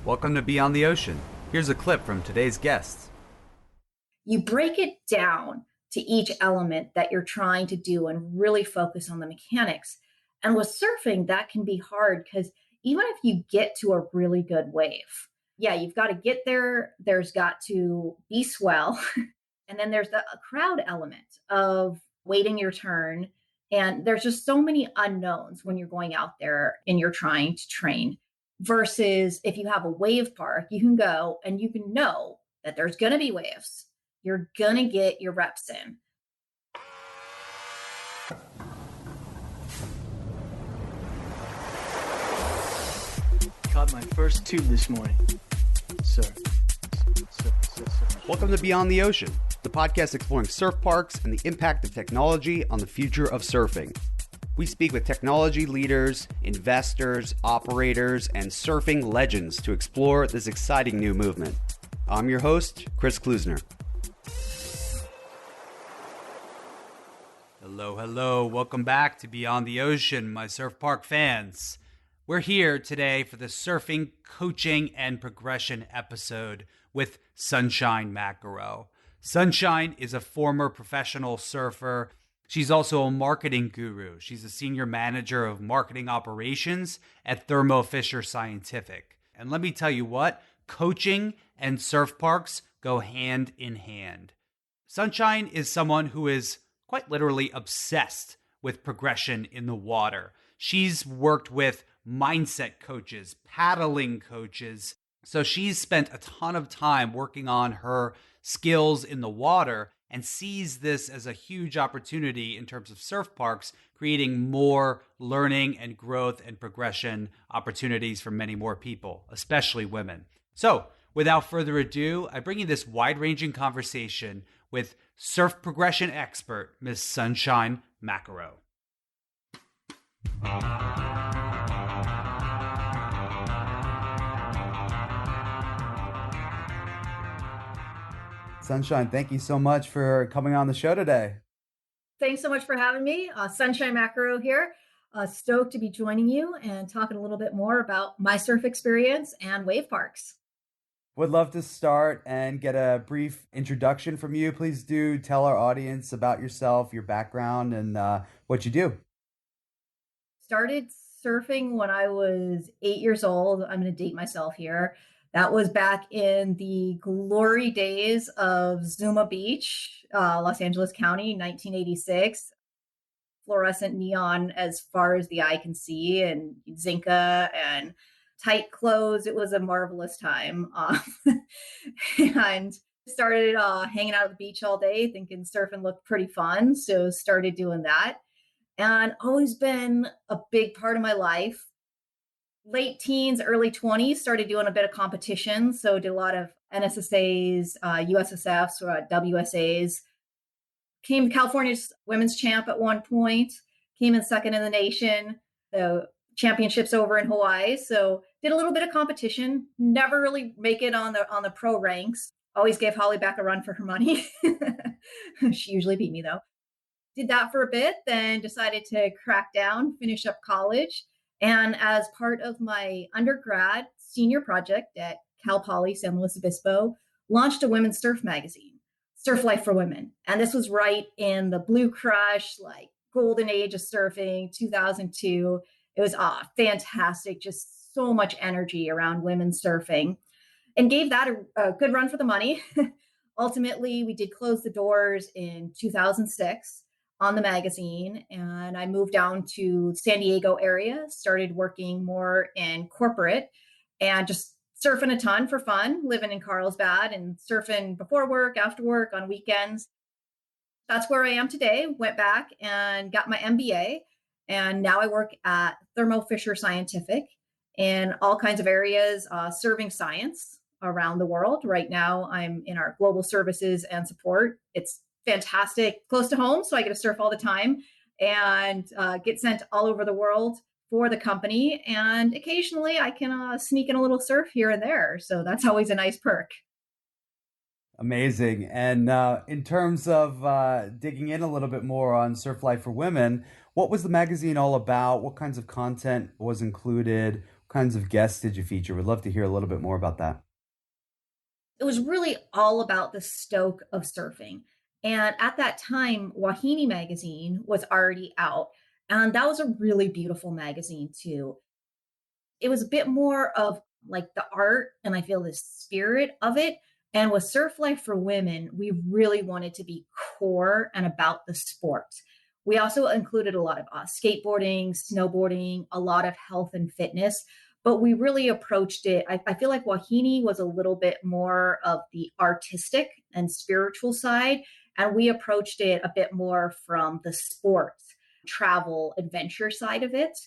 Welcome to Beyond the Ocean. Here's a clip from today's guests. You break it down to each element that you're trying to do and really focus on the mechanics. And with surfing, that can be hard because even if you get to a really good wave, yeah, you've got to get there. There's got to be swell. And then there's the crowd element of waiting your turn. And there's just so many unknowns when you're going out there and you're trying to train. Versus if you have a wave park, you can go and you can know that there's going to be waves. You're going to get your reps in. Caught my first tube this morning. Sir. Welcome to Beyond the Ocean, the podcast exploring surf parks and the impact of technology on the future of surfing. We speak with technology leaders, investors, operators, and surfing legends to explore this exciting new movement. I'm your host, Chris Kluesener. Hello. Welcome back to Beyond the Ocean, my surf park fans. We're here today for the surfing, coaching, and progression episode with Sunshine Makarow. Sunshine is a former professional surfer. She's also a marketing guru. She's a senior manager of marketing operations at Thermo Fisher Scientific. And let me tell you what, coaching and surf parks go hand in hand. Sunshine is someone who is quite literally obsessed with progression in the water. She's worked with mindset coaches, paddling coaches. So she's spent a ton of time working on her skills in the water and sees this as a huge opportunity in terms of surf parks, creating more learning and growth and progression opportunities for many more people, especially women. So without further ado, I bring you this wide-ranging conversation with surf progression expert, Ms. Sunshine Makarow. Sunshine, thank you so much for coming on the show today. Thanks so much for having me. Sunshine Makarow here. Stoked to be joining you and talking a little bit more about my surf experience and wave parks. Would love to start and get a brief introduction from you. Please do tell our audience about yourself, your background, and what you do. Started surfing when I was 8 years old. I'm going to date myself here. That was back in the glory days of Zuma Beach, Los Angeles County, 1986. Fluorescent neon as far as the eye can see, and Zinca and tight clothes. It was a marvelous time. And started hanging out at the beach all day, thinking surfing looked pretty fun. So started doing that. And always been a big part of my life. Late teens, early 20s, started doing a bit of competition. So did a lot of NSSAs, USSFs, WSAs. Came California's women's champ at one point, came in second in the nation. The championships over in Hawaii. So did a little bit of competition, never really make it on the pro ranks. Always gave Holly back a run for her money. She usually beat me though. Did that for a bit, then decided to crack down, finish up college. And as part of my undergrad senior project at Cal Poly San Luis Obispo, launched a women's surf magazine, Surf Life for Women. And this was right in the Blue Crush, like golden age of surfing, 2002. It was fantastic, just so much energy around women surfing, and gave that a good run for the money. Ultimately, we did close the doors in 2006 on the magazine, and I moved down to San Diego area, started working more in corporate and just surfing a ton for fun, living in Carlsbad and surfing before work, after work, on weekends. That's where I am today. Went back and got my MBA. And now I work at Thermo Fisher Scientific in all kinds of areas, serving science around the world. Right now, I'm in our global services and support. It's fantastic, close to home, so I get to surf all the time and get sent all over the world for the company. And occasionally I can sneak in a little surf here and there. So that's always a nice perk. Amazing. And in terms of digging in a little bit more on Surf Life for Women, what was the magazine all about? What kinds of content was included? kinds of guests did you feature? We'd love to hear a little bit more about that. It was really all about the stoke of surfing. And at that time, Wahine magazine was already out. And that was a really beautiful magazine, too. It was a bit more of like the art and I feel the spirit of it. And with Surf Life for Women, we really wanted to be core and about the sport. We also included a lot of skateboarding, snowboarding, a lot of health and fitness, but we really approached it. I feel like Wahine was a little bit more of the artistic and spiritual side, and we approached it a bit more from the sports, travel, adventure side of it.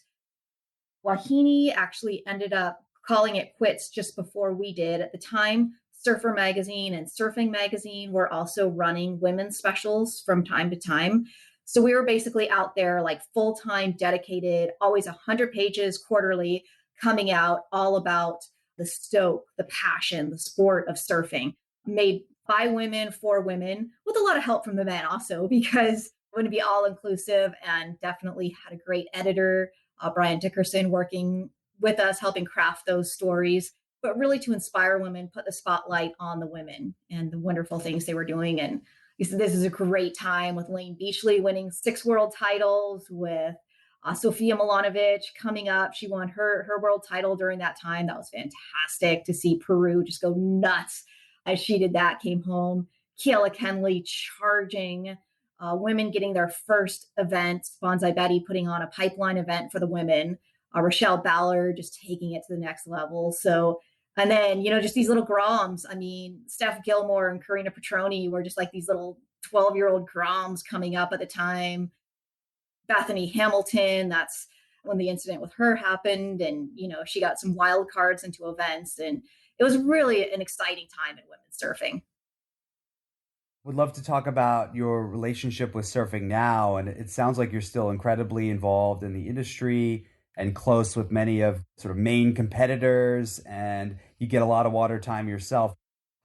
Wahine actually ended up calling it quits just before we did. At the time, Surfer Magazine and Surfing Magazine were also running women's specials from time to time. So we were basically out there like full time, dedicated, always 100 pages quarterly coming out, all about the stoke, the passion, the sport of surfing, made by women for women with a lot of help from the men also, because I want to be all inclusive, and definitely had a great editor, Brian Dickerson, working with us, helping craft those stories, but really to inspire women, put the spotlight on the women and the wonderful things they were doing. And this is a great time with Lane Beachley winning 6 world titles, with Sofia Milanovic coming up. She won her world title during that time. That was fantastic to see Peru just go nuts as she did that, came home. Kiela Kenley charging, women getting their first event, Bonsai Betty putting on a pipeline event for the women, Rochelle Ballard just taking it to the next level. So, and then, just these little Groms. I mean, Steph Gilmore and Karina Petroni were just like these little 12-year-old Groms coming up at the time. Bethany Hamilton, that's when the incident with her happened. And, she got some wild cards into events. And it was really an exciting time in women's surfing. Would love to talk about your relationship with surfing now. And it sounds like you're still incredibly involved in the industry and close with many of sort of main competitors, and you get a lot of water time yourself.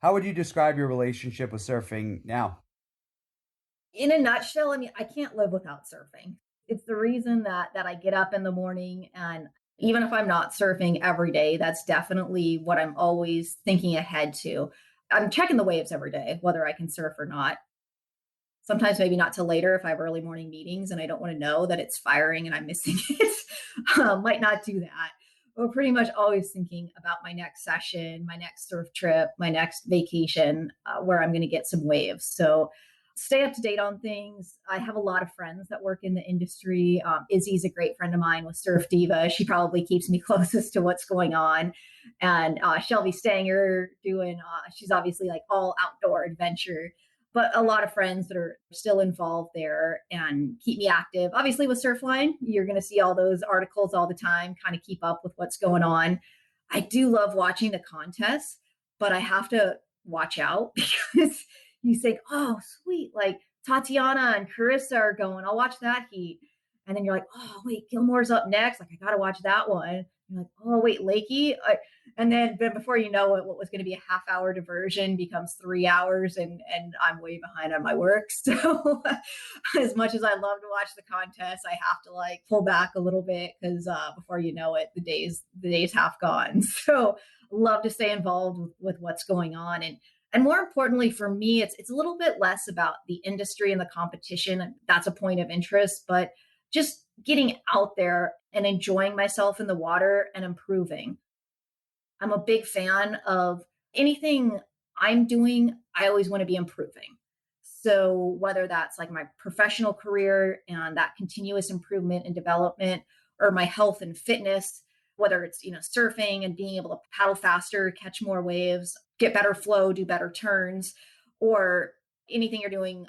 How would you describe your relationship with surfing now? In a nutshell, I mean, I can't live without surfing. It's the reason that I get up in the morning, and even if I'm not surfing every day, that's definitely what I'm always thinking ahead to. I'm checking the waves every day, whether I can surf or not. Sometimes maybe not till later if I have early morning meetings and I don't want to know that it's firing and I'm missing it. Might not do that. But pretty much always thinking about my next session, my next surf trip, my next vacation, where I'm going to get some waves. So stay up to date on things. I have a lot of friends that work in the industry. Izzy's a great friend of mine with Surf Diva. She probably keeps me closest to what's going on. And Shelby Stanger she's obviously like all outdoor adventure, but a lot of friends that are still involved there and keep me active. Obviously with Surfline, you're going to see all those articles all the time, kind of keep up with what's going on. I do love watching the contests, but I have to watch out because you think, oh, sweet, like Tatiana and Carissa are going, I'll watch that heat. And then you're like, oh, wait, Gilmore's up next. Like, I got to watch that one. You're like, oh, wait, Lakey. And then before you know it, what was going to be a half-hour diversion becomes 3 hours, and I'm way behind on my work. So as much as I love to watch the contest, I have to like pull back a little bit because before you know it, the days half gone. So love to stay involved with what's going on. And more importantly for me, it's a little bit less about the industry and the competition. That's a point of interest, but just getting out there and enjoying myself in the water and improving. I'm a big fan of anything I'm doing. I always want to be improving. So whether that's like my professional career and that continuous improvement and development, or my health and fitness, whether it's, surfing and being able to paddle faster, catch more waves, get better flow, do better turns, or anything you're doing,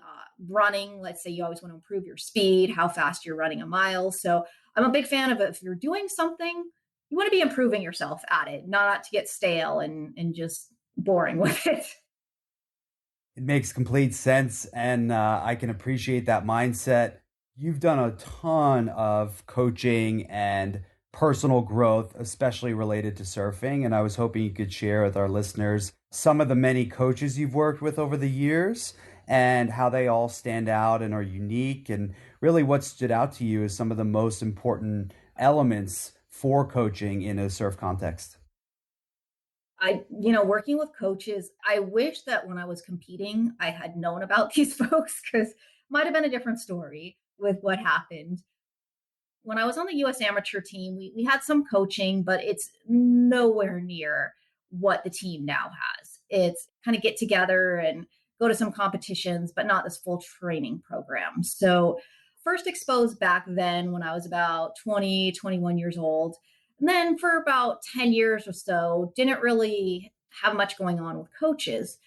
running. Let's say you always want to improve your speed, how fast you're running a mile. So I'm a big fan of it. If you're doing something, you want to be improving yourself at it, not to get stale and just boring with it. It makes complete sense, and I can appreciate that mindset. You've done a ton of coaching and personal growth, especially related to surfing, and I was hoping you could share with our listeners some of the many coaches you've worked with over the years and how they all stand out and are unique, and really what stood out to you as some of the most important elements for coaching in a surf context? Working with coaches, I wish that when I was competing, I had known about these folks because might have been a different story with what happened. When I was on the US amateur team, we had some coaching, but it's nowhere near what the team now has. It's kind of get together and go to some competitions, but not this full training program. So, first exposed back then when I was about 20, 21 years old. And then for about 10 years or so, didn't really have much going on with coaches.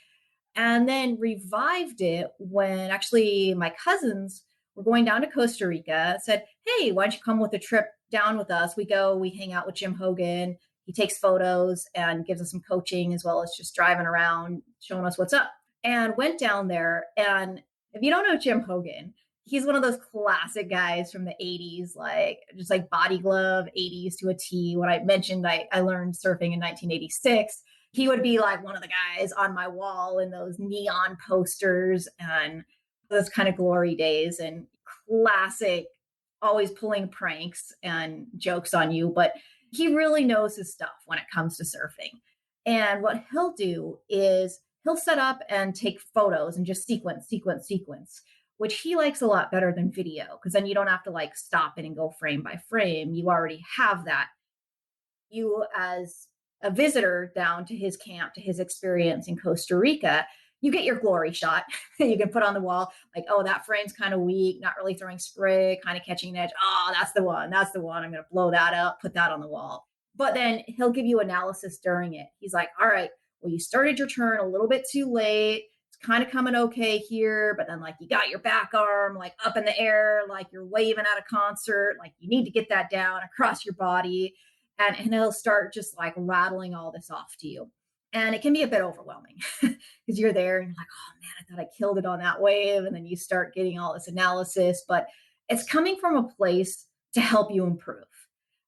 And then revived it when actually my cousins were going down to Costa Rica, said, "Hey, why don't you come with a trip down with us? We go, we hang out with Jim Hogan. He takes photos and gives us some coaching as well as just driving around, showing us what's up." And went down there. And if you don't know Jim Hogan, he's one of those classic guys from the 80s, like just like body glove 80s to a T. When I mentioned I learned surfing in 1986, he would be like one of the guys on my wall in those neon posters and those kind of glory days, and classic, always pulling pranks and jokes on you. But he really knows his stuff when it comes to surfing. And what he'll do is he'll set up and take photos and just sequence, which he likes a lot better than video, because then you don't have to like stop it and go frame by frame. You already have that. You, as a visitor down to his camp, to his experience in Costa Rica, you get your glory shot. You can put on the wall, like, oh, that frame's kind of weak, not really throwing spray, kind of catching an edge. Oh, that's the one. That's the one. I'm going to blow that up, put that on the wall. But then he'll give you analysis during it. He's like, all right, well, you started your turn a little bit too late. It's kind of coming okay here, but then like you got your back arm like up in the air, like you're waving at a concert, like you need to get that down across your body. And he'll start just like rattling all this off to you. And it can be a bit overwhelming because you're there and you're like, oh man, I thought I killed it on that wave. And then you start getting all this analysis, but it's coming from a place to help you improve.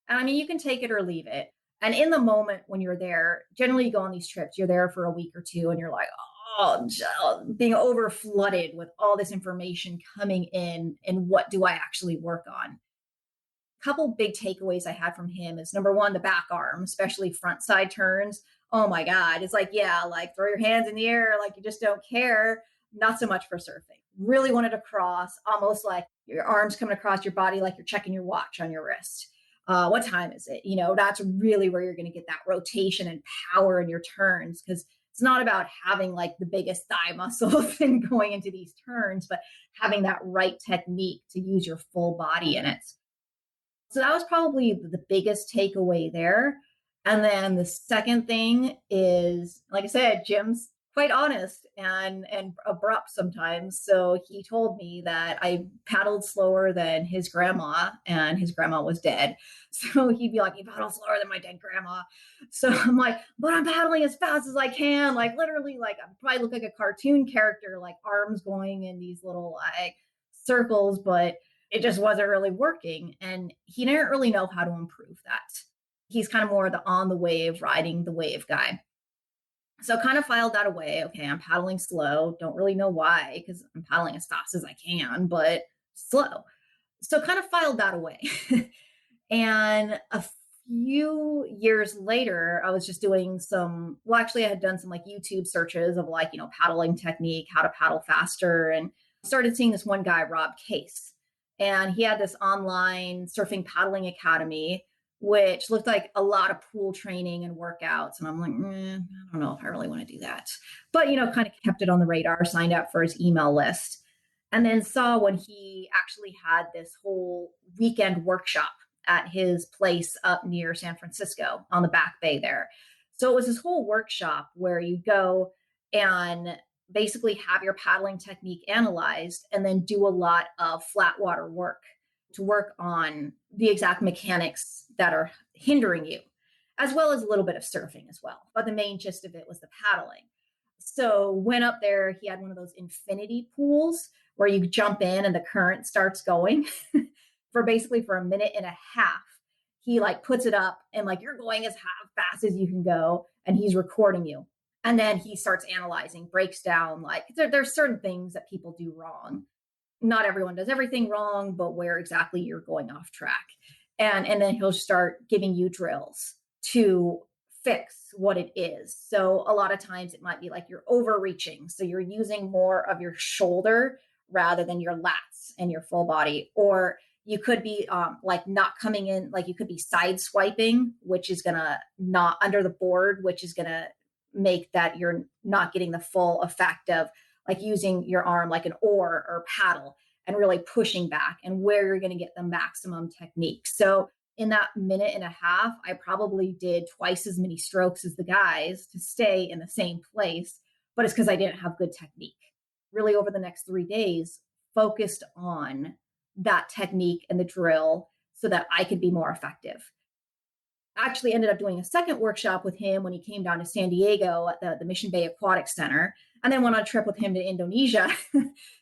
And I mean, you can take it or leave it. And in the moment when you're there, generally you go on these trips, you're there for a week or two and you're like, oh, being over flooded with all this information coming in. And what do I actually work on? Couple big takeaways I had from him is, number one, the back arm, especially front side turns. Oh my God. It's like, yeah, like throw your hands in the air, like you just don't care. Not so much for surfing. Really wanted to cross, almost like your arms coming across your body, like you're checking your watch on your wrist. What time is it? That's really where you're going to get that rotation and power in your turns, because it's not about having like the biggest thigh muscle thing going into these turns, but having that right technique to use your full body in it. So that was probably the biggest takeaway there. And then the second thing is, like I said, Jim's quite honest and abrupt sometimes. So he told me that I paddled slower than his grandma, and his grandma was dead. So he'd be like, "You paddle slower than my dead grandma." So I'm like, but I'm paddling as fast as I can. Like literally, like I probably look like a cartoon character, like arms going in these little like circles, but it just wasn't really working. And he didn't really know how to improve that. He's kind of more the on the wave, riding the wave guy. So kind of filed that away. Okay, I'm paddling slow. Don't really know why, because I'm paddling as fast as I can, but slow. So kind of filed that away. And a few years later, I was just doing actually I had done some like YouTube searches of like, paddling technique, how to paddle faster, and started seeing this one guy, Rob Case. And he had this online surfing paddling academy, which looked like a lot of pool training and workouts. And I'm like, I don't know if I really want to do that. But, kind of kept it on the radar, signed up for his email list, and then saw when he actually had this whole weekend workshop at his place up near San Francisco on the Back Bay there. So it was this whole workshop where you go and basically have your paddling technique analyzed and then do a lot of flat water work to work on the exact mechanics that are hindering you, as well as a little bit of surfing as well. But the main gist of it was the paddling. So went up there, he had one of those infinity pools where you jump in and the current starts going for a minute and a half. He like puts it up and like you're going as fast as you can go, and he's recording you. And then he starts analyzing, breaks down, like there's certain things that people do wrong. Not everyone does everything wrong, but where exactly you're going off track. And then he'll start giving you drills to fix what it is. So a lot of times it might be like you're overreaching. So you're using more of your shoulder rather than your lats and your full body. Or you could be like not coming in, like you could be side swiping, which is going to not under the board, which is going to make that you're not getting the full effect of like using your arm like an oar or paddle and really pushing back and where you're going to get the maximum technique. So in that minute and a half, I probably did twice as many strokes as the guys to stay in the same place, but it's because I didn't have good technique. Really over the next 3 days, focused on that technique and the drill so that I could be more effective. Actually ended up doing a second workshop with him when he came down to San Diego at the Mission Bay Aquatic Center, and then went on a trip with him to Indonesia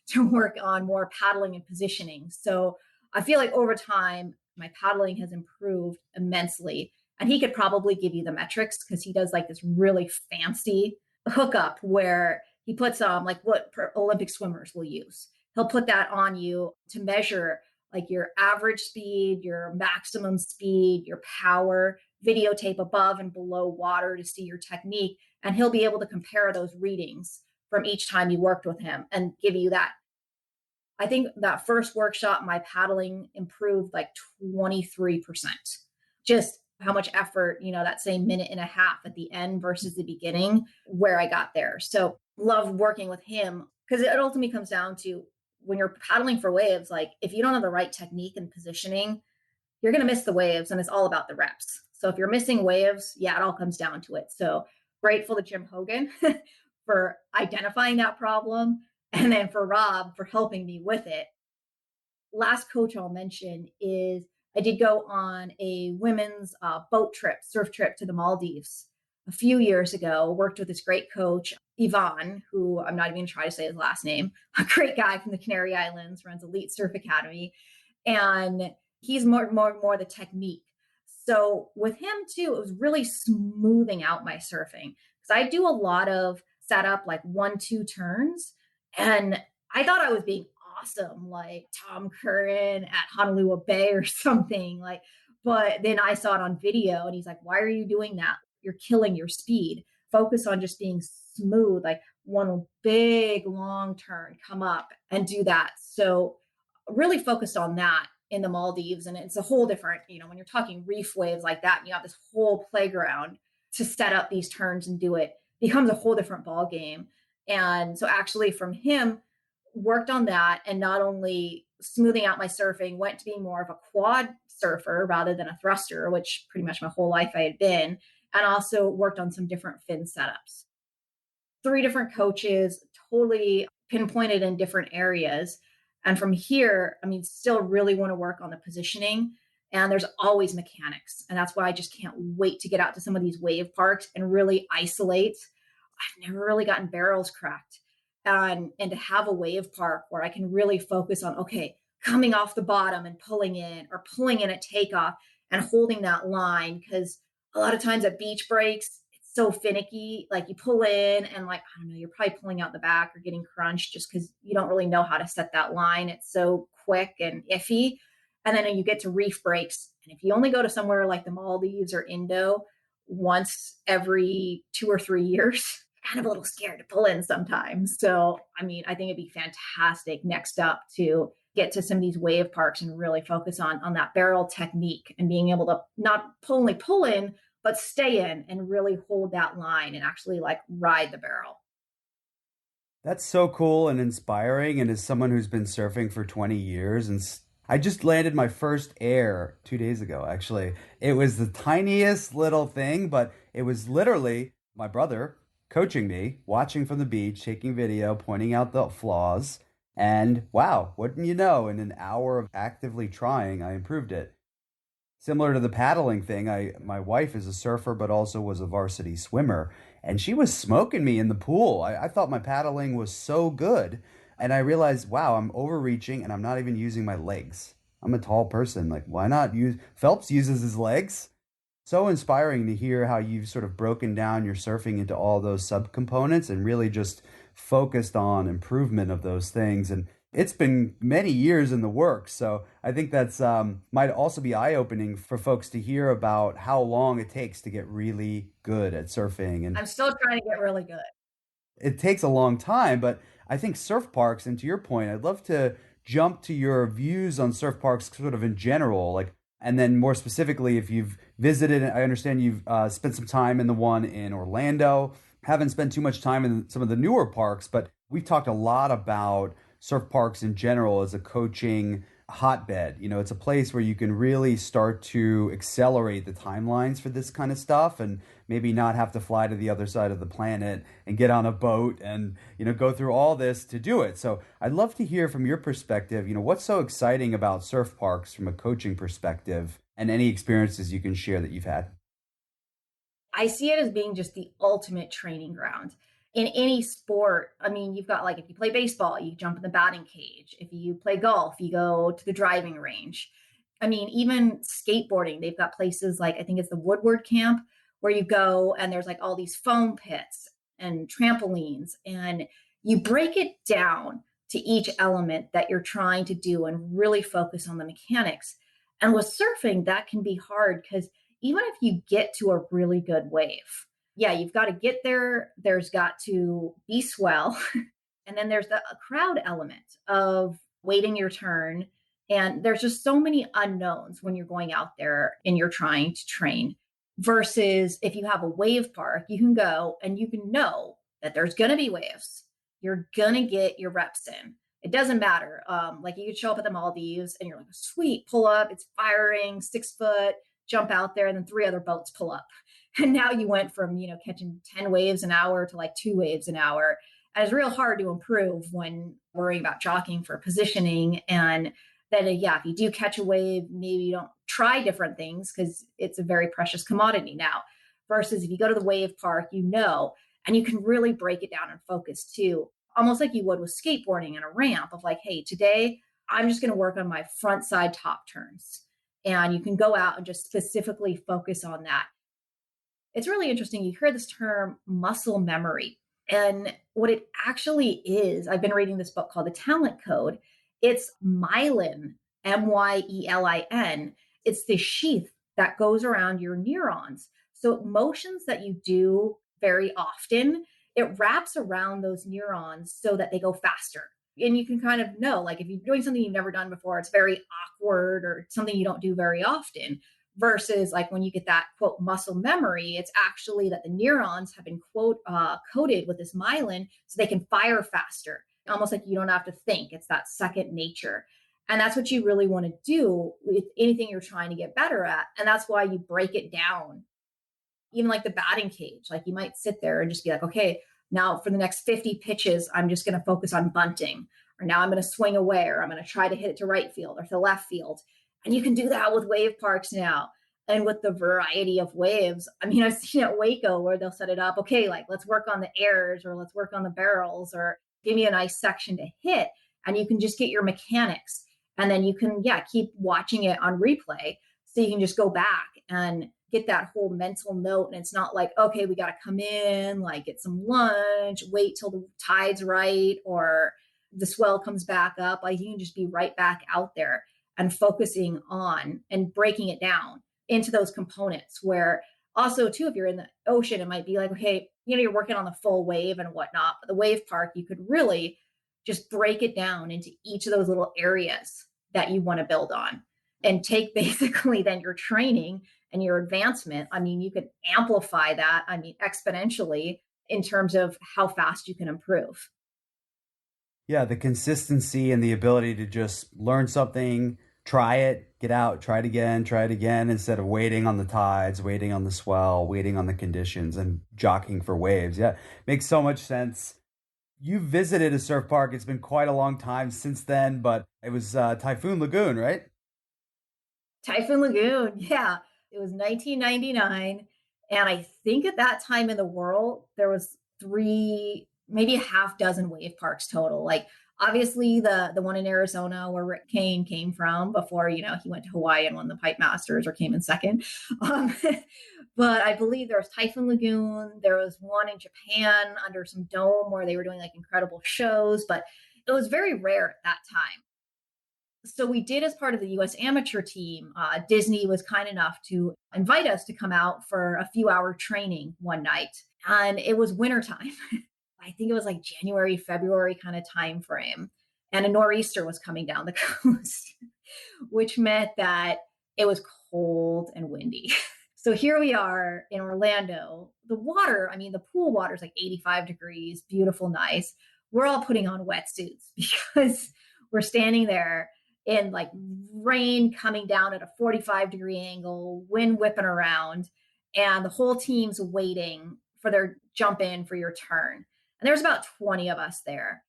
to work on more paddling and positioning. So I feel like over time, my paddling has improved immensely. And he could probably give you the metrics because he does like this really fancy hookup where he puts like what Olympic swimmers will use. He'll put that on you to measure like your average speed, your maximum speed, your power, videotape above and below water to see your technique. And he'll be able to compare those readings from each time you worked with him and give you that. I think that first workshop, my paddling improved like 23%. Just how much effort, that same minute and a half at the end versus the beginning where I got there. So love working with him because it ultimately comes down to when you're paddling for waves, like if you don't have the right technique and positioning, you're going to miss the waves and it's all about the reps. So if you're missing waves, it all comes down to it. So grateful to Jim Hogan for identifying that problem. And then for Rob for helping me with it. Last coach I'll mention is I did go on a women's surf trip to the Maldives a few years ago, worked with this great coach, Yvonne, who I'm not even going to try to say his last name, a great guy from the Canary Islands, runs Elite Surf Academy. And he's more the technique. So with him too, it was really smoothing out my surfing because I do a lot of setup, like 1-2 turns. And I thought I was being awesome, like Tom Curran at Honolulu Bay or something but then I saw it on video and he's like, why are you doing that? You're killing your speed. Focus on just being smooth, like one big long turn, come up and do that. So really focused on that in the Maldives. And it's a whole different, when you're talking reef waves like that, and you have this whole playground to set up these turns and do it, becomes a whole different ball game. And so actually from him, worked on that and not only smoothing out my surfing, went to being more of a quad surfer rather than a thruster, which pretty much my whole life I had been, and also worked on some different fin setups. 3 different coaches, totally pinpointed in different areas. And from here, still really want to work on the positioning. And there's always mechanics. And that's why I just can't wait to get out to some of these wave parks and really isolate. I've never really gotten barrels cracked. And to have a wave park where I can really focus on, okay, coming off the bottom and pulling in or pulling in at takeoff and holding that line. Because a lot of times at beach breaks, it's so finicky. Like you pull in and I don't know, you're probably pulling out the back or getting crunched just because you don't really know how to set that line. It's so quick and iffy. And then you get to reef breaks. And if you only go to somewhere like the Maldives or Indo once every 2 or 3 years, kind of a little scared to pull in sometimes. So, I think it'd be fantastic next up to get to some of these wave parks and really focus on that barrel technique and being able to not only pull in, but stay in and really hold that line and actually ride the barrel. That's so cool and inspiring. And as someone who's been surfing for 20 years and I just landed my first air 2 days ago, actually. It was the tiniest little thing, but it was literally my brother coaching me, watching from the beach, taking video, pointing out the flaws. And wow, wouldn't you know, in an hour of actively trying, I improved it. Similar to the paddling thing, my wife is a surfer, but also was a varsity swimmer. And she was smoking me in the pool. I thought my paddling was so good. And I realized, wow, I'm overreaching and I'm not even using my legs. I'm a tall person. Why not use... Phelps uses his legs. So inspiring to hear how you've sort of broken down your surfing into all those subcomponents and really just focused on improvement of those things. And It's been many years in the works, so I think that's might also be eye-opening for folks to hear about how long it takes to get really good at surfing. And I'm still trying to get really good. it takes a long time, but I think surf parks, and to your point, I'd love to jump to your views on surf parks sort of in general, like, and then more specifically, if you've visited, I understand you've spent some time in the one in Orlando, haven't spent too much time in some of the newer parks, but we've talked a lot about surf parks in general as a coaching hotbed. It's a place where you can really start to accelerate the timelines for this kind of stuff and maybe not have to fly to the other side of the planet and get on a boat and, go through all this to do it. So I'd love to hear from your perspective, what's so exciting about surf parks from a coaching perspective and any experiences you can share that you've had. I see it as being just the ultimate training ground. In any sport, I mean, you've got like if you play baseball, you jump in the batting cage. If you play golf, you go to the driving range. I mean, even skateboarding, they've got places like I think it's the Woodward Camp where you go and there's like all these foam pits and trampolines, and you break it down to each element that you're trying to do and really focus on the mechanics. And with surfing, that can be hard because even if you get to a really good wave, yeah, you've got to get there. There's got to be swell. And then there's the crowd element of waiting your turn. And there's just so many unknowns when you're going out there and you're trying to train versus if you have a wave park, you can go and you can know that there's going to be waves. You're going to get your reps in. It doesn't matter. Like you could show up at the Maldives and you're like, sweet, pull up, it's firing, 6 foot, jump out there, and then 3 other boats pull up. And now you went from, catching 10 waves an hour to like 2 waves an hour. And it's real hard to improve when worrying about jockeying for positioning. And then, if you do catch a wave, maybe you don't try different things because it's a very precious commodity now. Versus if you go to the wave park, and you can really break it down and focus too, almost like you would with skateboarding and a ramp of like, hey, today I'm just going to work on my front side top turns. And you can go out and just specifically focus on that. It's really interesting. You hear this term muscle memory. And what it actually is, I've been reading this book called The Talent Code. It's myelin, myelin. It's the sheath that goes around your neurons. So motions that you do very often, it wraps around those neurons so that they go faster. And you can kind of know, like if you're doing something you've never done before, it's very awkward or something you don't do very often. Versus like when you get that quote muscle memory, it's actually that the neurons have been quote coated with this myelin so they can fire faster. Almost like you don't have to think. It's that second nature. And that's what you really want to do with anything you're trying to get better at. And that's why you break it down. Even like the batting cage, like you might sit there and just be like, okay, now for the next 50 pitches, I'm just going to focus on bunting, or now I'm going to swing away, or I'm going to try to hit it to right field or to left field. And you can do that with wave parks now. And with the variety of waves, I mean, I've seen at Waco where they'll set it up. Okay, like let's work on the airs or let's work on the barrels or give me a nice section to hit. And you can just get your mechanics. And then you can, keep watching it on replay. So you can just go back and get that whole mental note. And it's not like, okay, we got to come in, like get some lunch, wait till the tide's right or the swell comes back up. Like you can just be right back out there and focusing on and breaking it down into those components where also too, if you're in the ocean, it might be like, okay, you're working on the full wave and whatnot, but the wave park, you could really just break it down into each of those little areas that you want to build on and take basically then your training and your advancement. I mean, you could amplify that, exponentially in terms of how fast you can improve. Yeah, the consistency and the ability to just learn something, try it, get out, try it again, instead of waiting on the tides, waiting on the swell, waiting on the conditions and jockeying for waves. Yeah, makes so much sense. You visited a surf park. It's been quite a long time since then, but it was Typhoon Lagoon, right? Typhoon Lagoon, yeah. It was 1999. And I think at that time in the world, there was 3, maybe a half dozen wave parks total. Like obviously the one in Arizona where Rick Kane came from before, he went to Hawaii and won the Pipe Masters or came in second. But I believe there was Typhoon Lagoon. There was one in Japan under some dome where they were doing like incredible shows. But It was very rare at that time. So we did, as part of the US amateur team, Disney was kind enough to invite us to come out for a few hour training one night. And it was wintertime. I think it was like January, February kind of time frame. And a nor'easter was coming down the coast, which meant that it was cold and windy. So here we are in Orlando. The water, I mean, the pool water is like 85 degrees, beautiful, nice. We're all putting on wetsuits because we're standing there in like rain coming down at a 45-degree angle, wind whipping around, and the whole team's waiting for their jump in for your turn. And there's about 20 of us there.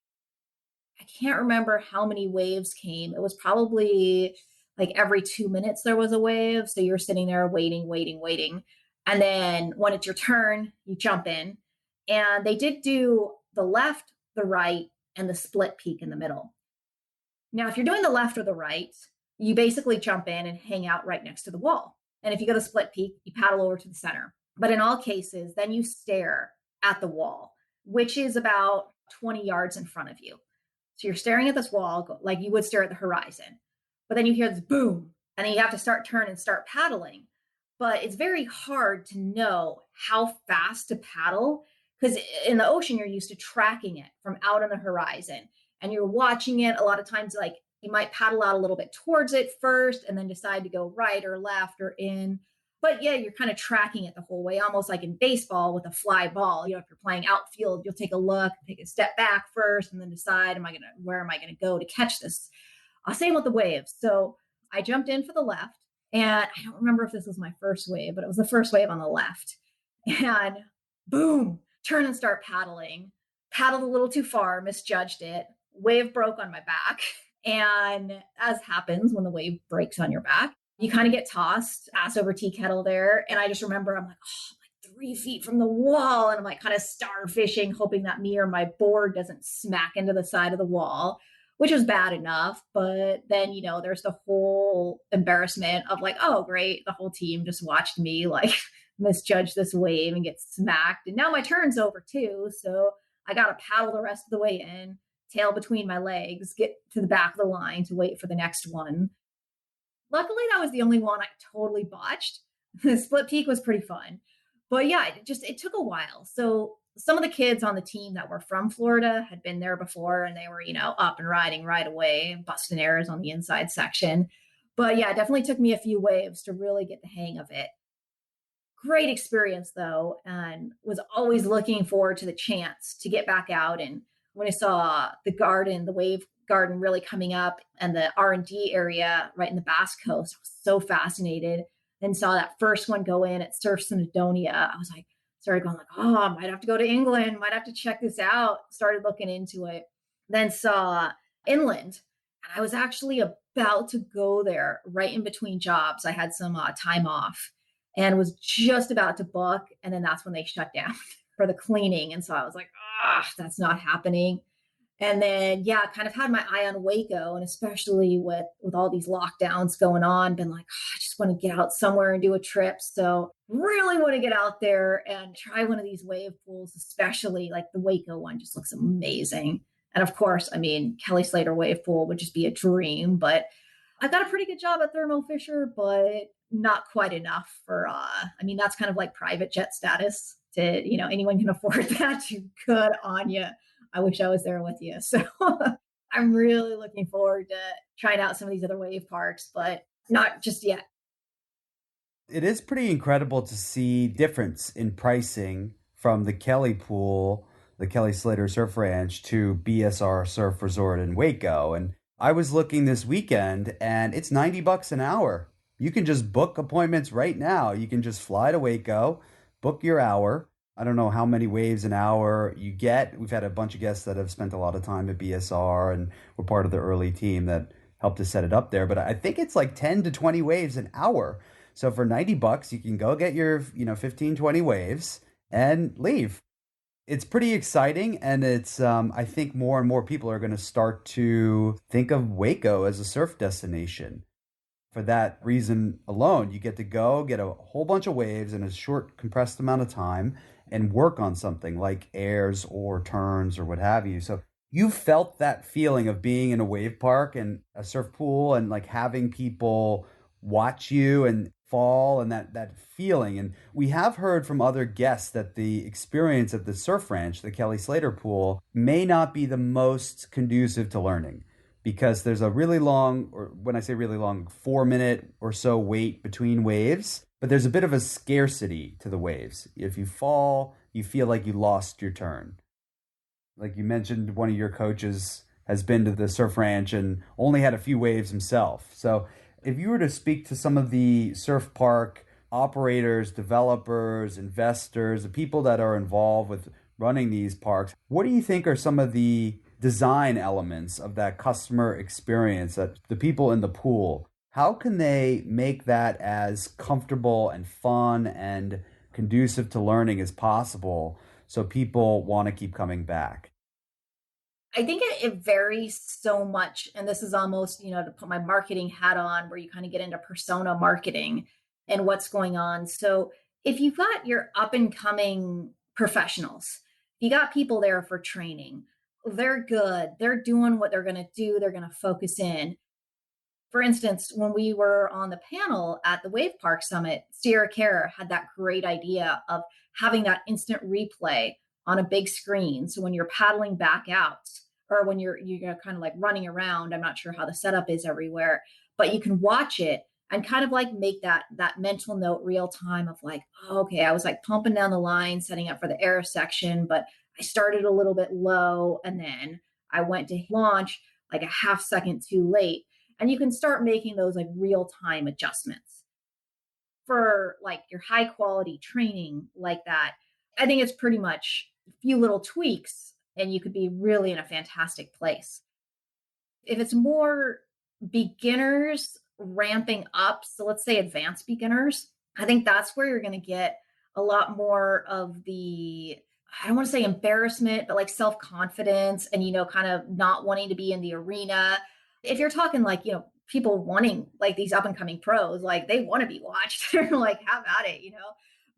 I can't remember how many waves came. It was probably like every 2 minutes there was a wave. So you're sitting there waiting, waiting, waiting. And then when it's your turn, you jump in. And they did do the left, the right, and the split peak in the middle. Now, if you're doing the left or the right, you basically jump in and hang out right next to the wall. And if you go to split peak, you paddle over to the center. But in all cases, then you stare at the wall, which is about 20 yards in front of you. So you're staring at this wall like you would stare at the horizon. But then you hear this boom, and then you have to turn and start paddling. But it's very hard to know how fast to paddle, because in the ocean, you're used to tracking it from out on the horizon. And you're watching it a lot of times, like you might paddle out a little bit towards it first and then decide to go right or left or in. But yeah, you're kind of tracking it the whole way, almost like in baseball with a fly ball. You know, if you're playing outfield, you'll take a look, take a step back first, and then decide, where am I going to go to catch this? Same with the waves. So I jumped in for the left, and I don't remember if this was my first wave, but it was the first wave on the left. And boom, turn and start paddling. Paddled a little too far, misjudged it. Wave broke on my back. And as happens when the wave breaks on your back, you kind of get tossed ass over tea kettle there. And I just remember I'm like, oh, I'm like 3 feet from the wall. And I'm like kind of starfishing, hoping that me or my board doesn't smack into the side of the wall, which was bad enough. But then, you know, there's the whole embarrassment of like, oh, great. The whole team just watched me like misjudge this wave and get smacked. And now my turn's over too. So I got to paddle the rest of the way in, tail between my legs, get to the back of the line to wait for the next one. Luckily, that was the only one I totally botched. The split peak was pretty fun. But yeah, it took a while. So some of the kids on the team that were from Florida had been there before, and they were, you know, up and riding right away, busting airs on the inside section. But yeah, it definitely took me a few waves to really get the hang of it. Great experience though, and was always looking forward to the chance to get back out. And when I saw the wave garden really coming up, and the R&D area right in the Basque Coast, I was so fascinated. Then saw that first one go in at Surf Snowdonia. I was like, started going like, oh, I might have to go to England, might have to check this out. Started looking into it. Then saw inland, and I was actually about to go there right in between jobs. I had some time off and was just about to book. And then that's when they shut down for the cleaning. And so I was like, that's not happening. And then, yeah, kind of had my eye on Waco, and especially with all these lockdowns going on, been like, I just want to get out somewhere and do a trip. So really want to get out there and try one of these wave pools, especially like the Waco one just looks amazing. And of course, I mean, Kelly Slater wave pool would just be a dream, but I got a pretty good job at Thermo Fisher, but not quite enough for, that's kind of like private jet status to, you know, anyone can afford that. Good on you. I wish I was there with you. So I'm really looking forward to trying out some of these other wave parks, but not just yet. It is pretty incredible to see difference in pricing from the Kelly pool, the Kelly Slater Surf Ranch, to BSR Surf Resort in Waco. And I was looking this weekend, and it's $90 an hour. You can just book appointments right now. You can just fly to Waco, book your hour. I don't know how many waves an hour you get. We've had a bunch of guests that have spent a lot of time at BSR and were part of the early team that helped to set it up there. But I think it's like 10 to 20 waves an hour. So for $90, you can go get your, 15, 20 waves and leave. It's pretty exciting. And it's, I think more and more people are going to start to think of Waco as a surf destination. For that reason alone, you get to go get a whole bunch of waves in a short, compressed amount of time and work on something like airs or turns or what have you. So You felt that feeling of being in a wave park and a surf pool and like having people watch you and fall and that feeling. And we have heard from other guests that the experience at the surf ranch, the Kelly Slater pool, may not be the most conducive to learning because there's a really long, or when I say really long, 4 minute or so wait between waves, but there's a bit of a scarcity to the waves. If you fall, you feel like you lost your turn. Like you mentioned, one of your coaches has been to the surf ranch and only had a few waves himself. So if you were to speak to some of the surf park operators, developers, investors, the people that are involved with running these parks, what do you think are some of the design elements of that customer experience, that the people in the pool, how can they make that as comfortable and fun and conducive to learning as possible so people want to keep coming back? I think it varies so much. And this is almost, to put my marketing hat on, where you kind of get into persona marketing and what's going on. So if you've got your up and coming professionals, you got people there for training, they're good. They're doing what they're going to do. They're going to focus in. For instance, when we were on the panel at the Wave Park Summit, Sierra Care had that great idea of having that instant replay on a big screen. So when you're paddling back out, or when you're kind of like running around, I'm not sure how the setup is everywhere, but you can watch it and kind of like make that mental note real time of like, oh, okay, I was like pumping down the line, setting up for the air section, but I started a little bit low and then I went to launch like a half second too late. And you can start making those like real time adjustments for like your high quality training like that. I think it's pretty much a few little tweaks and you could be really in a fantastic place. If it's more beginners ramping up, so let's say advanced beginners, I think that's where you're going to get a lot more of the, I don't want to say embarrassment, but like self confidence and, kind of not wanting to be in the arena. If you're talking like, people wanting like these up and coming pros, like they want to be watched. They're like, have at it.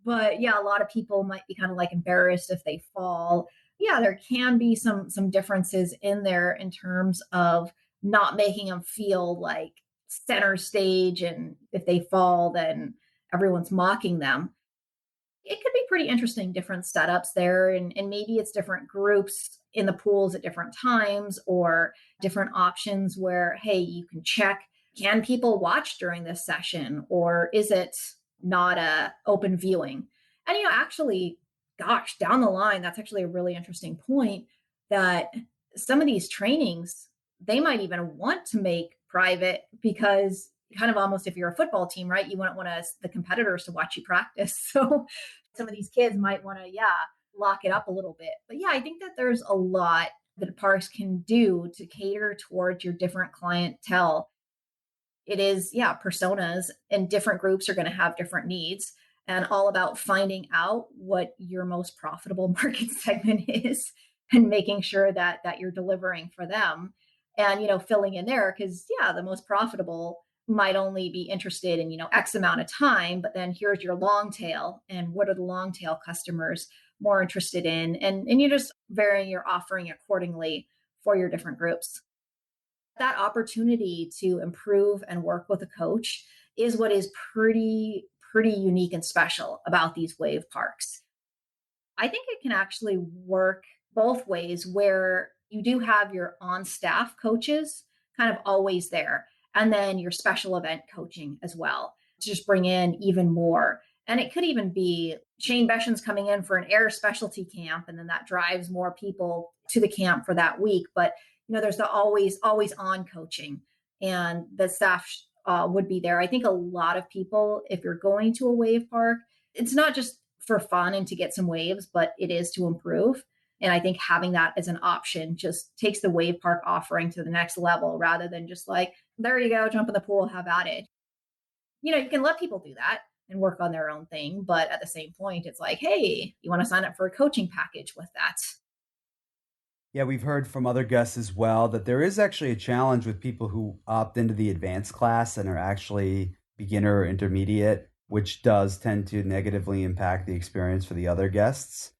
But yeah, a lot of people might be kind of like embarrassed if they fall. Yeah, there can be some differences in there in terms of not making them feel like center stage. And if they fall, then everyone's mocking them. It could be pretty interesting, different setups there. And maybe it's different groups in the pools at different times or different options where, hey, you can check, can people watch during this session or is it not a open viewing? And, actually, gosh, down the line, that's actually a really interesting point that some of these trainings, they might even want to make private because kind of almost if you're a football team, right? You wouldn't want the competitors to watch you practice. So some of these kids might want to, lock it up a little bit. But yeah, I think that there's a lot that parks can do to cater towards your different clientele. It is, personas, and different groups are going to have different needs, and all about finding out what your most profitable market segment is and making sure that you're delivering for them and, filling in there because, the most profitable might only be interested in, X amount of time, but then here's your long tail and what are the long tail customers more interested in? And you're just varying your offering accordingly for your different groups. That opportunity to improve and work with a coach is what is pretty unique and special about these wave parks. I think it can actually work both ways where you do have your on staff coaches kind of always there, and then your special event coaching as well to just bring in even more. And it could even be Shane Beshan's coming in for an air specialty camp, and then that drives more people to the camp for that week. But there's the always on coaching, and the staff would be there. I think a lot of people, if you're going to a wave park, it's not just for fun and to get some waves, but it is to improve. And I think having that as an option just takes the wave park offering to the next level rather than just like, there you go, jump in the pool, have at it. You can let people do that and work on their own thing. But at the same point, it's like, hey, you want to sign up for a coaching package with that? Yeah, we've heard from other guests as well that there is actually a challenge with people who opt into the advanced class and are actually beginner or intermediate, which does tend to negatively impact the experience for the other guests.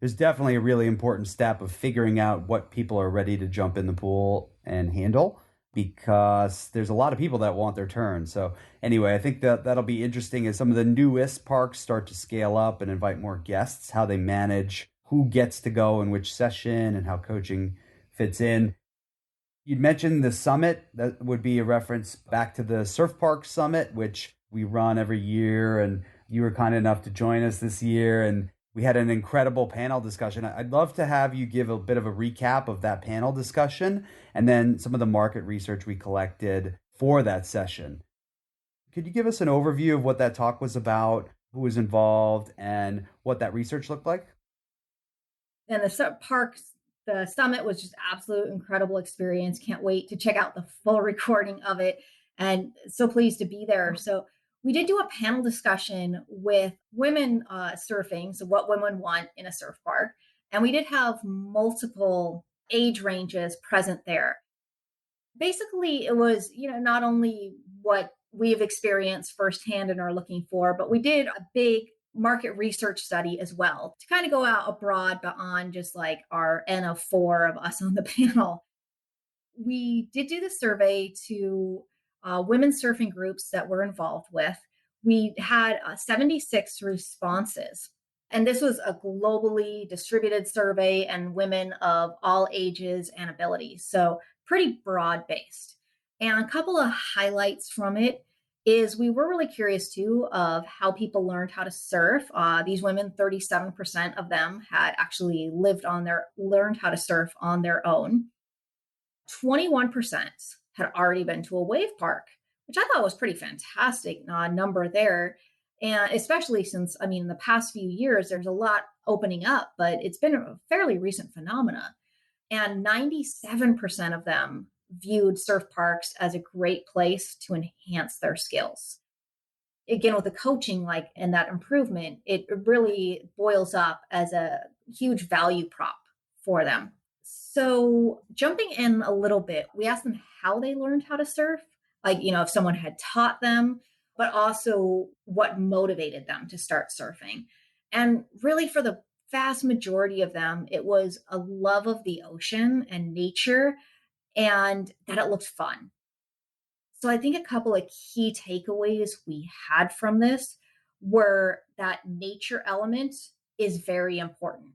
There's definitely a really important step of figuring out what people are ready to jump in the pool and handle, because there's a lot of people that want their turn. So anyway, I think that that'll be interesting as some of the newest parks start to scale up and invite more guests, how they manage who gets to go in which session and how coaching fits in. You'd mentioned the summit. That would be a reference back to the Surf Park Summit, which we run every year. And you were kind enough to join us this year. And we had an incredible panel discussion. I'd love to have you give a bit of a recap of that panel discussion and then some of the market research we collected for that session. Could you give us an overview of what that talk was about, who was involved, and what that research looked like? And the summit was just absolute incredible experience. Can't wait to check out the full recording of it, and so pleased to be there. So we did do a panel discussion with women surfing, so what women want in a surf park. And we did have multiple age ranges present there. Basically, it was, not only what we've experienced firsthand and are looking for, but we did a big market research study as well to kind of go out abroad beyond just like our N of four of us on the panel. We did do the survey to women surfing groups that we're involved with. We had 76 responses. And this was a globally distributed survey and women of all ages and abilities. So pretty broad based. And a couple of highlights from it is we were really curious too of how people learned how to surf. These women, 37% of them had actually learned how to surf on their own. 21% had already been to a wave park, which I thought was pretty fantastic number there. And especially since, in the past few years, there's a lot opening up, but it's been a fairly recent phenomena. And 97% of them viewed surf parks as a great place to enhance their skills. Again, with the coaching, and that improvement, it really boils up as a huge value prop for them. So jumping in a little bit, we asked them how they learned how to surf, if someone had taught them, but also what motivated them to start surfing. And really for the vast majority of them, it was a love of the ocean and nature and that it looked fun. So I think a couple of key takeaways we had from this were that nature element is very important,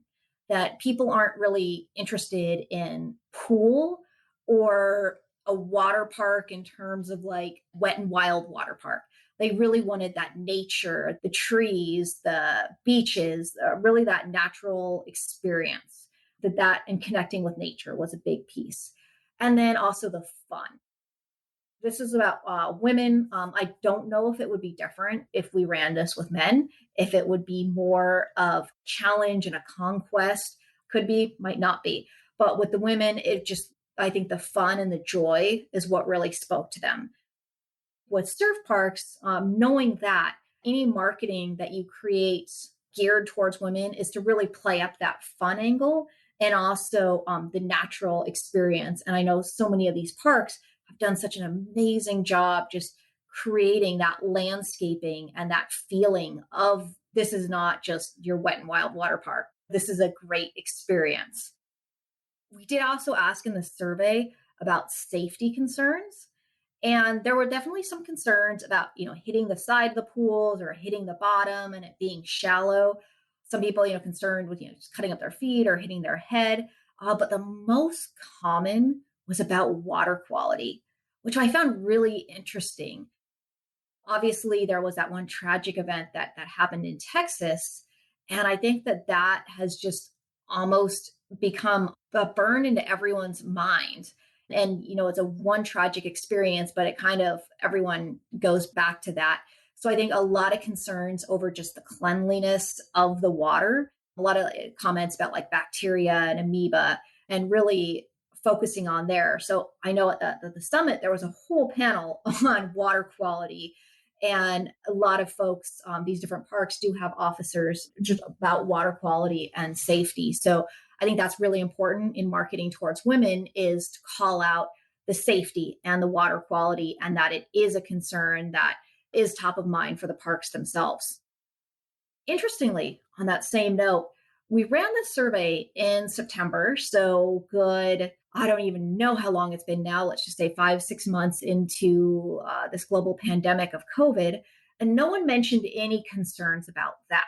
that people aren't really interested in pool or a water park in terms of like wet and wild water park. They really wanted that nature, the trees, the beaches, really that natural experience, that and connecting with nature was a big piece. And then also the fun. This is about women. I don't know if it would be different if we ran this with men, if it would be more of challenge and a conquest. Could be, might not be. But with the women, I think the fun and the joy is what really spoke to them. With surf parks, knowing that any marketing that you create geared towards women is to really play up that fun angle and also the natural experience. And I know so many of these parks have done such an amazing job just creating that landscaping and that feeling of this is not just your wet and wild water park. This is a great experience. We did also ask in the survey about safety concerns. And there were definitely some concerns about, hitting the side of the pools or hitting the bottom and it being shallow. Some people, concerned with, just cutting up their feet or hitting their head. But the most common was about water quality, which I found really interesting. Obviously, there was that one tragic event that happened in Texas. And I think that has just almost become burned into everyone's mind. And, it's a one tragic experience, but it kind of, everyone goes back to that. So I think a lot of concerns over just the cleanliness of the water, a lot of comments about like bacteria and amoeba and really focusing on there. So I know at the summit, there was a whole panel on water quality and a lot of folks, these different parks do have officers just about water quality and safety. So I think that's really important in marketing towards women is to call out the safety and the water quality and that it is a concern that is top of mind for the parks themselves. Interestingly, on that same note, We ran this survey in September. So good. I don't even know how long it's been now. Let's just say 5, 6 months into this global pandemic of COVID. And no one mentioned any concerns about that.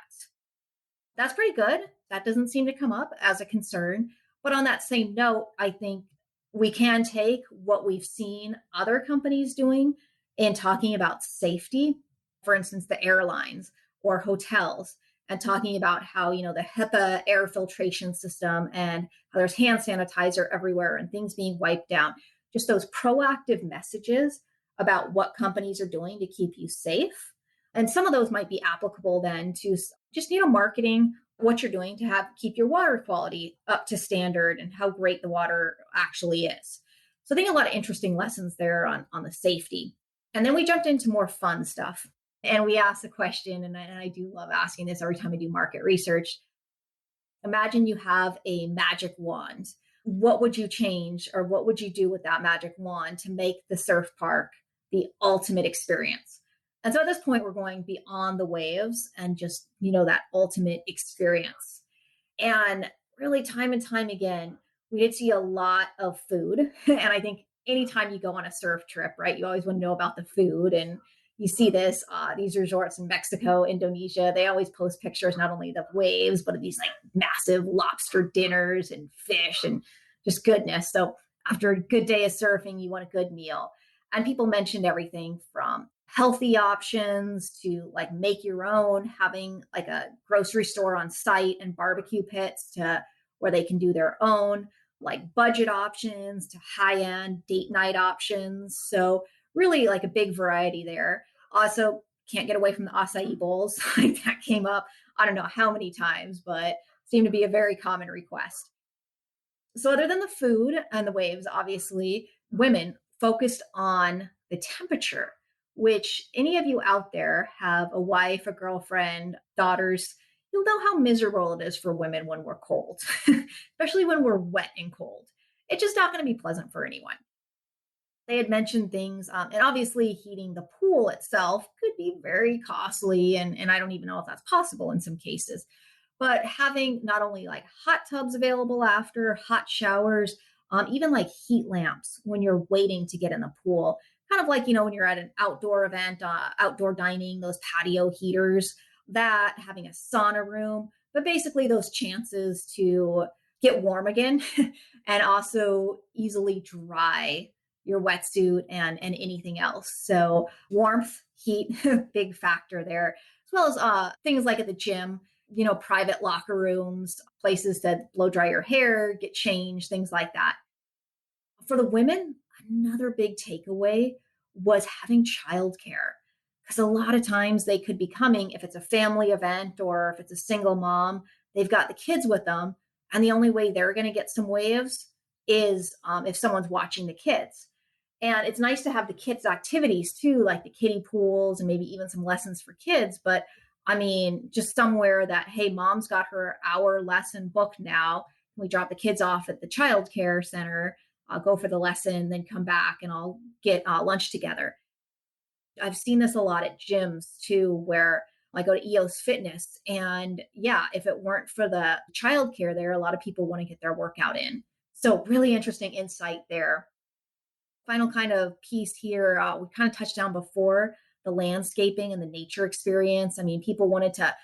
That's pretty good. That doesn't seem to come up as a concern. But on that same note, I think we can take what we've seen other companies doing in talking about safety, for instance, the airlines or hotels, and talking about how, the HEPA air filtration system and how there's hand sanitizer everywhere and things being wiped down. Just those proactive messages about what companies are doing to keep you safe. And some of those might be applicable then to just, marketing what you're doing to keep your water quality up to standard and how great the water actually is. So I think a lot of interesting lessons there on the safety. And then we jumped into more fun stuff. And we asked a question, and I do love asking this every time I do market research. Imagine you have a magic wand. What would you change, or what would you do with that magic wand to make the surf park the ultimate experience? And so at this point, we're going beyond the waves and just, that ultimate experience. And really, time and time again, we did see a lot of food. And I think anytime you go on a surf trip, right, you always want to know about the food. And you see these resorts in Mexico, Indonesia, they always post pictures, not only of waves, but of these like massive lobster dinners and fish and just goodness. So after a good day of surfing, you want a good meal. And people mentioned everything from healthy options to like make your own, having like a grocery store on site and barbecue pits to where they can do their own, like budget options to high-end date night options. So really like a big variety there. Also, can't get away from the acai bowls. Like that came up, I don't know how many times, but seemed to be a very common request. So other than the food and the waves, obviously, women focused on the temperature, which any of you out there have a wife, a girlfriend, daughters, you'll know how miserable it is for women when we're cold, especially when we're wet and cold. It's just not going to be pleasant for anyone. They had mentioned things, and obviously heating the pool itself could be very costly, and I don't even know if that's possible in some cases. But having not only like hot tubs available after, hot showers, even like heat lamps when you're waiting to get in the pool, kind of like, when you're at an outdoor event, outdoor dining, those patio heaters, that having a sauna room, but basically those chances to get warm again and also easily dry your wetsuit and anything else. So warmth, heat, big factor there, as well as things like at the gym, private locker rooms, places that blow dry your hair, get changed, things like that. For the women, another big takeaway was having childcare. Because a lot of times they could be coming, if it's a family event or if it's a single mom, they've got the kids with them. And the only way they're going to get some waves is if someone's watching the kids. And it's nice to have the kids' activities too, like the kiddie pools and maybe even some lessons for kids. But I mean, just somewhere that, hey, mom's got her hour lesson booked now. We drop the kids off at the child care center, go for the lesson, then come back and I'll get lunch together. I've seen this a lot at gyms too, where I go to EOS Fitness. And yeah, if it weren't for the childcare there, a lot of people want to get their workout in. So really interesting insight there. Final kind of piece here, we kind of touched down before, the landscaping and the nature experience. I mean, people wanted to,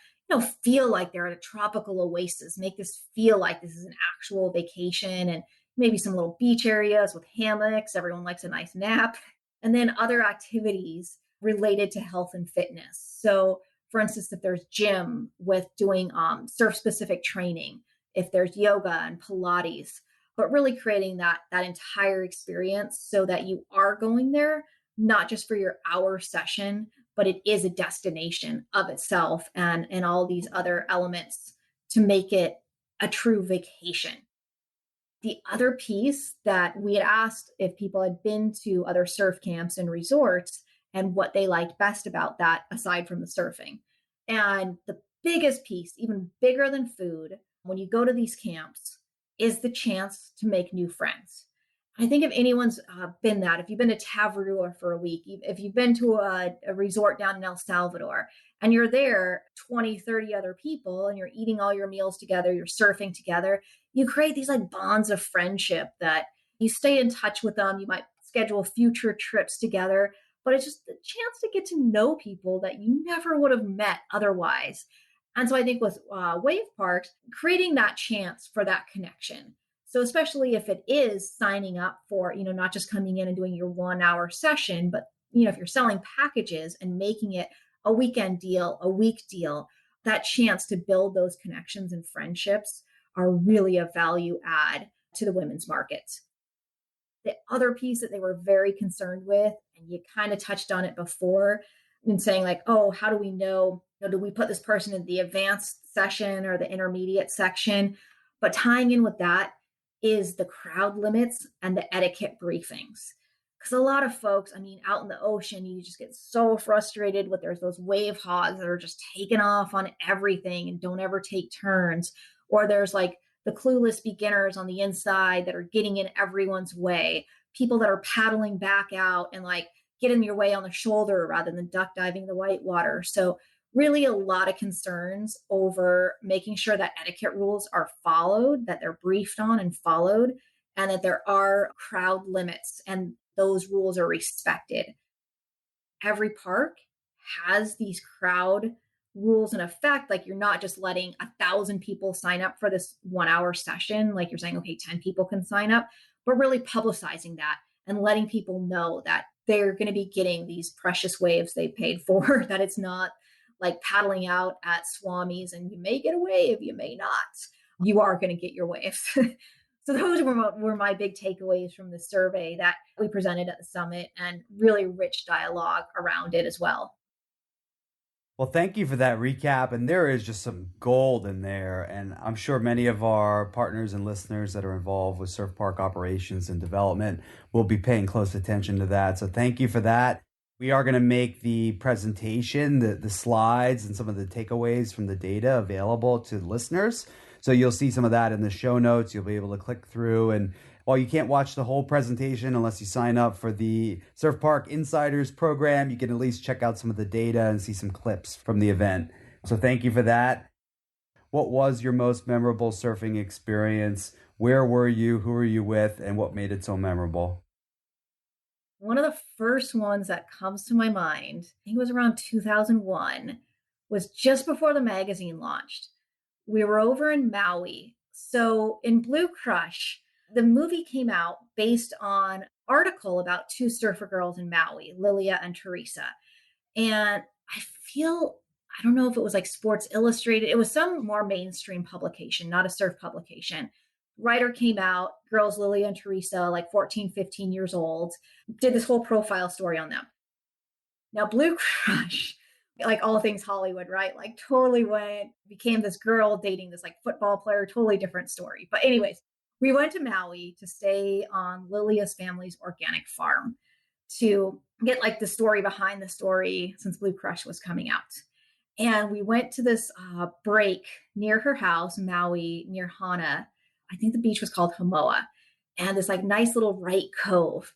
feel like they're at a tropical oasis, make this feel like this is an actual vacation, and maybe some little beach areas with hammocks. Everyone likes a nice nap. And then other activities related to health and fitness. So for instance, if there's gym with doing surf specific training, if there's yoga and Pilates, but really creating that entire experience so that you are going there, not just for your hour session, but it is a destination of itself and all these other elements to make it a true vacation. The other piece that we had asked if people had been to other surf camps and resorts and what they liked best about that, aside from the surfing. And the biggest piece, even bigger than food, when you go to these camps, is the chance to make new friends. I think if anyone's been that, if you've been to Tavarua for a week, if you've been to a resort down in El Salvador and you're there 20, 30 other people, and you're eating all your meals together, you're surfing together, you create these like bonds of friendship that you stay in touch with them. You might schedule future trips together, but it's just a chance to get to know people that you never would have met otherwise. And so I think with wave parks, creating that chance for that connection. So especially if it is signing up for, not just coming in and doing your 1 hour session, but, if you're selling packages and making it a weekend deal, a week deal, that chance to build those connections and friendships are really a value add to the women's market. The other piece that they were very concerned with, and you kind of touched on it before, in saying like, oh, how do we know, do we put this person in the advanced session or the intermediate section? But tying in with that is the crowd limits and the etiquette briefings. Because a lot of folks, out in the ocean, you just get so frustrated with there's those wave hogs that are just taking off on everything and don't ever take turns. Or there's like the clueless beginners on the inside that are getting in everyone's way, people that are paddling back out and like getting your way on the shoulder rather than duck diving the white water. So really a lot of concerns over making sure that etiquette rules are followed, that they're briefed on and followed, and that there are crowd limits and those rules are respected. Every park has these crowd rules in effect. Like you're not just letting 1,000 people sign up for this 1 hour session. Like you're saying, okay, 10 people can sign up, but really publicizing that and letting people know that they're going to be getting these precious waves they paid for, that it's not like paddling out at Swami's and you may get a wave, you may not. You are going to get your waves. So those were my big takeaways from the survey that we presented at the summit, and really rich dialogue around it as well. Well, thank you for that recap. And there is just some gold in there. And I'm sure many of our partners and listeners that are involved with surf park operations and development will be paying close attention to that. So thank you for that. We are going to make the presentation, the slides, and some of the takeaways from the data available to listeners. So you'll see some of that in the show notes. You'll be able to click through. And while you can't watch the whole presentation unless you sign up for the Surf Park Insiders program, you can at least check out some of the data and see some clips from the event. So thank you for that. What was your most memorable surfing experience? Where were you? Who were you with? And what made it so memorable? One of the first ones that comes to my mind, I think it was around 2001, was just before the magazine launched. We were over in Maui. So in Blue Crush, the movie came out based on an article about two surfer girls in Maui, Lilia and Teresa. And I don't know if it was like Sports Illustrated. It was some more mainstream publication, not a surf publication. Writer came out, girls Lilia and Teresa, like 14, 15 years old, did this whole profile story on them. Now, Blue Crush, like all things Hollywood, right? Like totally became this girl dating this like football player, totally different story. But anyways, we went to Maui to stay on Lilia's family's organic farm to get like the story behind the story since Blue Crush was coming out. And we went to this break near her house, Maui, near Hana. I think the beach was called Hamoa, and this like nice little right cove.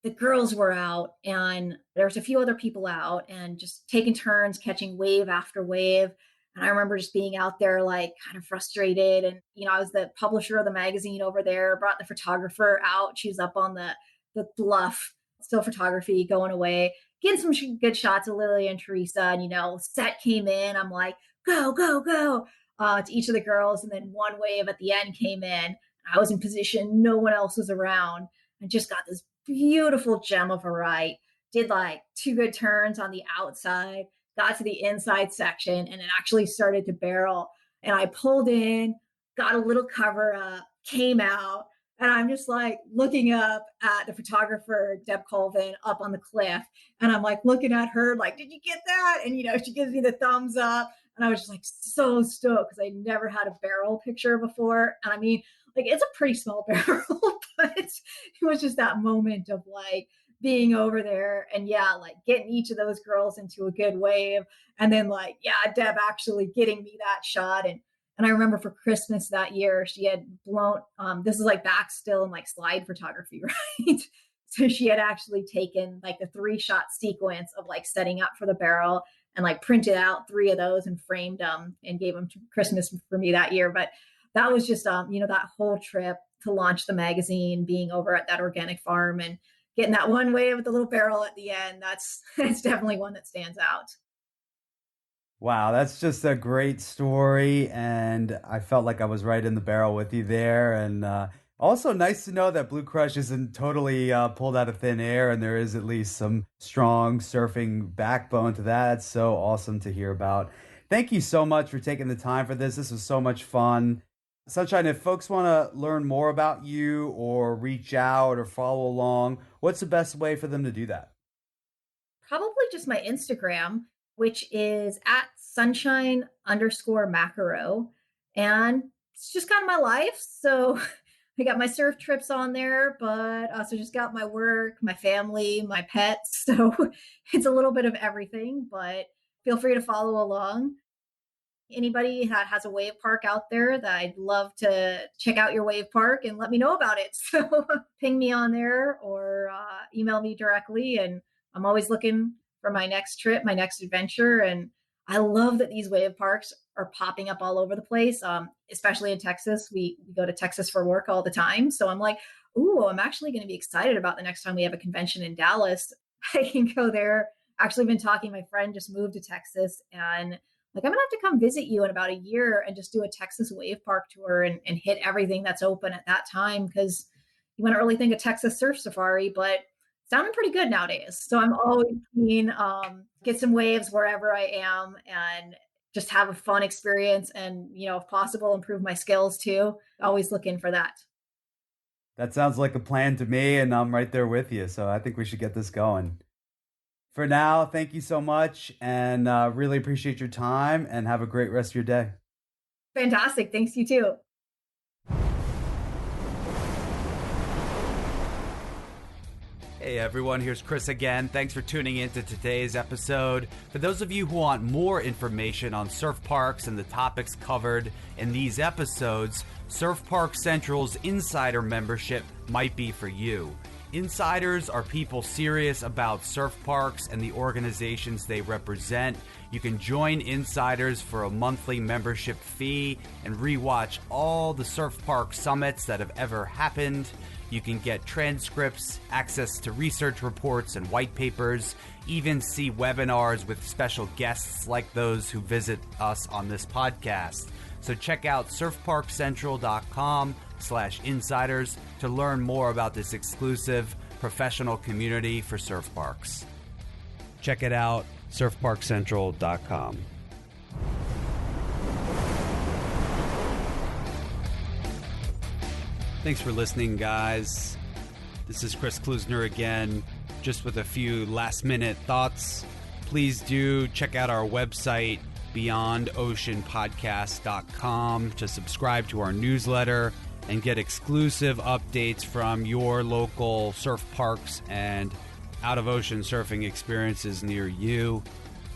The girls were out and there was a few other people out and just taking turns catching wave after wave. And I remember just being out there like kind of frustrated. And, I was the publisher of the magazine over there, brought the photographer out. She was up on the bluff, still photography going away, getting some good shots of Lily and Teresa. And, set came in. I'm like, go, go, go to each of the girls. And then one wave at the end came in. I was in position. No one else was around. And just got this beautiful gem of a right, did like 2 good turns on the outside, got to the inside section, and it actually started to barrel. And I pulled in, got a little cover up, came out, and I'm just like looking up at the photographer, Deb Colvin, up on the cliff. And I'm like looking at her like, did you get that? And, she gives me the thumbs up. And I was just like so stoked because I never had a barrel picture before. And like it's a pretty small barrel, but it was just that moment of like being over there and like getting each of those girls into a good wave. And then like, Deb actually getting me that shot. And I remember for Christmas that year, she had blown, this is like back still in like slide photography, right? So she had actually taken like the 3-shot sequence of like setting up for the barrel, and like printed out 3 of those and framed them and gave them to Christmas for me that year. But that was just, that whole trip to launch the magazine, being over at that organic farm and getting that one wave with the little barrel at the end. That's definitely one that stands out. Wow, that's just a great story. And I felt like I was right in the barrel with you there. And also nice to know that Blue Crush isn't totally pulled out of thin air and there is at least some strong surfing backbone to that. It's so awesome to hear about. Thank you so much for taking the time for this. This was so much fun. Sunshine, if folks want to learn more about you or reach out or follow along, what's the best way for them to do that? Probably just my Instagram, which is at Sunshine_Makarow. And it's just kind of my life. So I got my surf trips on there, but also just got my work, my family, my pets. So it's a little bit of everything, but feel free to follow along. Anybody that has a wave park out there that I'd love to check out your wave park and let me know about it. So ping me on there or email me directly. And I'm always looking for my next trip, my next adventure. And I love that these wave parks are popping up all over the place, especially in Texas. We go to Texas for work all the time. So I'm like, ooh, I'm actually going to be excited about the next time we have a convention in Dallas. I can go there. Actually been talking, my friend just moved to Texas and like, I'm gonna have to come visit you in about a year and just do a Texas wave park tour and hit everything that's open at that time. Cause you wouldn't really think of Texas surf safari, but it's sounding pretty good nowadays. So I'm always keen, get some waves wherever I am and just have a fun experience and, if possible, improve my skills too. Always looking for that. That sounds like a plan to me, and I'm right there with you. So I think we should get this going. For now, thank you so much, and really appreciate your time, and have a great rest of your day. Fantastic. Thanks, you too. Hey everyone, here's Chris again. Thanks for tuning in to today's episode. For those of you who want more information on surf parks and the topics covered in these episodes, Surf Park Central's Insider membership might be for you. Insiders are people serious about surf parks and the organizations they represent. You can join Insiders for a monthly membership fee and rewatch all the surf park summits that have ever happened. You can get transcripts, access to research reports and white papers, even see webinars with special guests like those who visit us on this podcast. So check out surfparkcentral.com/insiders to learn more about this exclusive professional community for surf parks. Check it out, surfparkcentral.com. Thanks for listening, guys. This is Chris Kluesener again, just with a few last-minute thoughts. Please do check out our website, beyondoceanpodcast.com, to subscribe to our newsletter and get exclusive updates from your local surf parks and out-of-ocean surfing experiences near you.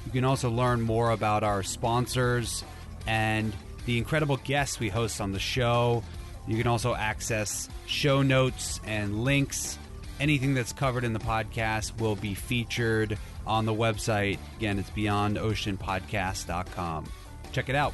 You can also learn more about our sponsors and the incredible guests we host on the show. You can also access show notes and links. Anything that's covered in the podcast will be featured on the website. Again, it's beyondoceanpodcast.com. Check it out.